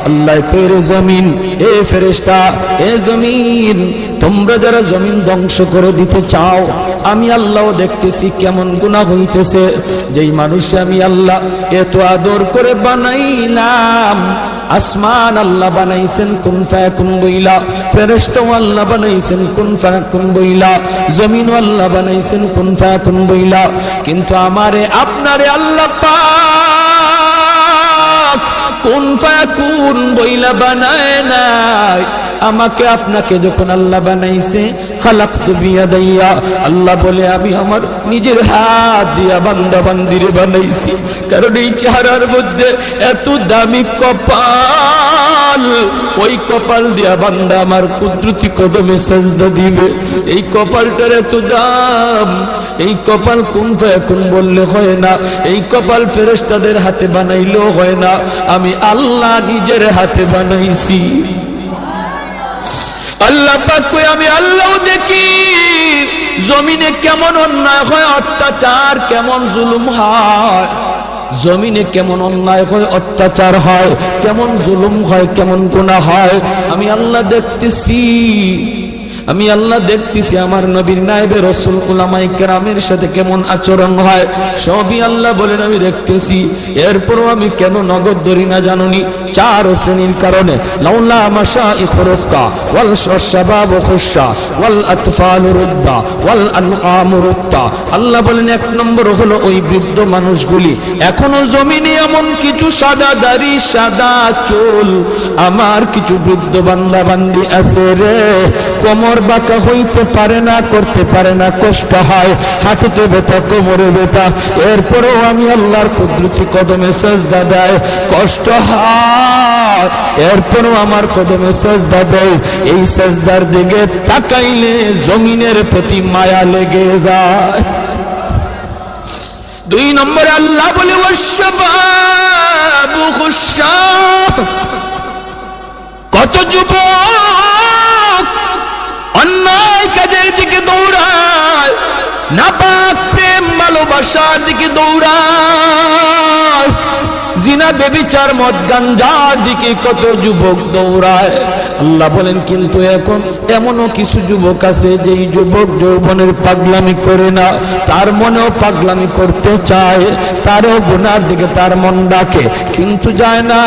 আল্লাহ কইরে জমিন, এ ফেরেশতা, এ জমিন, তোমরা যারা জমিন ধ্বংস করে দিতে চাও, আমি আল্লাহ দেখতেছি কেমন গুনাহ হইতেছে। যেই মানুষে আমি আল্লাহ এত আদর করে বানাইলাম, আসমান আল্লাহ বানাইছেন কুন ফায়াকুন বইলা, ফেরেশতা আল্লাহ বানাইছেন কুন ফায়াকুন বইলা, জমিন আল্লাহ বানাইছেন কুন ফায়াকুন বইলা, কিন্তু আমারে আপনারে আল্লাহ পাক কুন ফায়াকুন বইলা বানায় নাই। আমাকে আপনাকে যখন আল্লাহ বানাইছে, খালাকতু বিয়াদাইয়া, আল্লাহ বলে আমি আমার নিজের হাত দিয়া বান্দা বান্দিরে বানাইছি। কারণ এই চেহারার মধ্যে এত দামি কপাল, ওই কপাল দিয়া বান্দা আমার কুদরতি কদমে সাজদা দিবে। এই কপালটার এত দাম, এই কপাল কুন ফায়াকুন বললে হয় না, এই কপাল ফেরেশতাদের হাতে বানাইলেও হয় না, আমি আল্লাহ নিজের হাতে বানাইছি। আল্লাহ পাক কই আমি আল্লাহ দেখি জমিনে কেমন অন্যায় হয়, অত্যাচার কেমন জুলুম হয়, জমিনে কেমন অন্যায় হয়, অত্যাচার হয়, কেমন জুলুম হয়, কেমন গুনাহ হয়, আমি আল্লাহ দেখতেছি। আমি আল্লাহ দেখতেছি আমার নবীর নায়েবে রাসূল উলামায়ে কেরামের সাথে কেমন আচরণ হয়, সবই আল্লাহ বলেন আমি দেখতেছি। এরপরও আমি কেন নগদ ধরি না জানুনি? 4 শ্রেণীর কারণে। লাউলা মাশাইখুর রুক্কা ওয়াল শাবাবু খুশা ওয়াল আতফালু রুদ্দা ওয়াল আনআমু রুত্তা। আল্লাহ বলেন 1 নম্বর হলো ওই বৃদ্ধ মানুষগুলি, এখনো জমিনে এমন কিছু সাদা দাড়ি সাদা চুল আমার কিছু বৃদ্ধ বান্দা বান্দি আছে রে, কোমর বাঁকা হইতে পারে না, করতে পারে না, কষ্ট হয়, হাঁটুতে ব্যথা, কোমরে ব্যথা, এরপরেও আমি আল্লাহর কুদরতি কদমে সাজদা দেয়, কষ্ট হয়, এরপরেও আমার কদমে সাজদা দেয়। এই সাজদার দিকে তাকাইলে জমিনের প্রতি মায়া লেগে যায়। 2 নম্বরে আল্লাহ বলে ওয়াশশাবাবু খুশা, কত যুবক অন্যায় কাজের দিকে দৌড়ায়, নাপাক প্রেম ভালোবাসার দিকে দৌড়ায়, জিনা ব্যভিচার মদ গাঞ্জার দিকে কত যুবক দৌড়ায়। আল্লাহ বলেন কিন্তু এখন এমনও কিছু যুবক আছে যেই যুবক যৌবনের পাগলামি করে না, তার মনেও পাগলামি করতে চায়, তারও গুনার দিকে তার মন ডাকে, কিন্তু যায় না।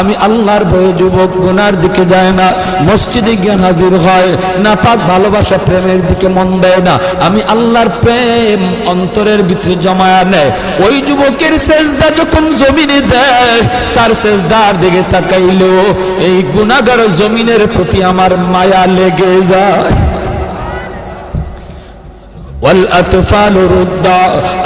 আমি আল্লাহর ভয়ে যুবক গুনার দিকে যায় না, মসজিদে গিয়ে হাজির হয়, নাপাক ভালোবাসা প্রেমের দিকে মন দেয় না, আমি আল্লাহর প্রেম অন্তরের ভিতরে জমায়া নেয়। ওই যুবকের সেজদা যখন জমিনে দেয়, তার সেজদার দিকে তাকাইলেও এই গুনাহগার জমিনের প্রতি আমার মায়া লেগে যায়। ওয়াল আতফালু রুদ্দা,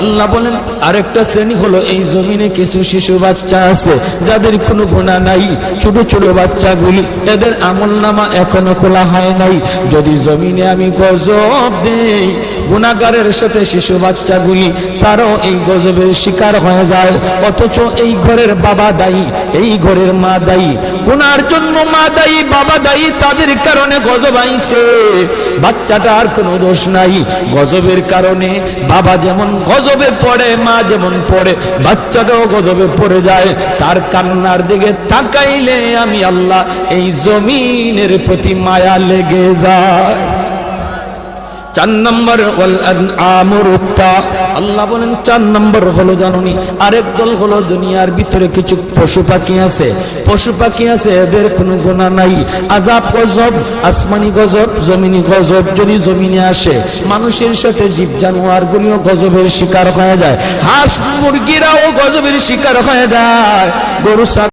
আল্লাহ বলেন আরেকটা শ্রেণী হলো এই জমিনে কিছু শিশু বাচ্চা আছে যাদের কোনো গুনাহ নাই, ছোট ছোট বাচ্চাগুলি, এদের আমলনামা এখনো খোলা হয় নাই। যদি জমিনে আমি গজব দেই, গুনাহগারের সাথে শিশু বাচ্চাগুলি তারাও এই গজবের শিকার হয়ে যায়, অথচ এই ঘরের বাবা দায়ী, এই ঘরের মা দায়ী, গুনার জন্য মা দায়ী, বাবা দায়ী, তাদের কারণে গজব আইছে, বাচ্চাটার কোনো দোষ নাই। গজবের কারণে বাবা যেমন গজবে পড়ে, মা যেমন পড়ে, বাচ্চাটাও গজবে পড়ে যায়। তার কান্নার দিকে তাকাইলে আমি আল্লাহ এই জমিনের প্রতি মায়া লেগে যায়। 4 নম্বর ওয়াল আনআমু রুত্তা, আল্লাহ বলেন 4 নম্বর হলো জানুনি আরেক দল হলো দুনিয়ার ভিতরে কিছু পশু পাখি আছে, পশু পাখি আছে, এদের কোনো গুনাহ নাই, আযাব গজব, আসমানি গজব, জমিনি গজব যদি জমিনে আসে, মানুষের সাথে জীব জানোয়ার গুলিও গজবের শিকার হয়ে যায়, হাঁস মুরগিরাও গজবের শিকার হয়ে যায়, গরু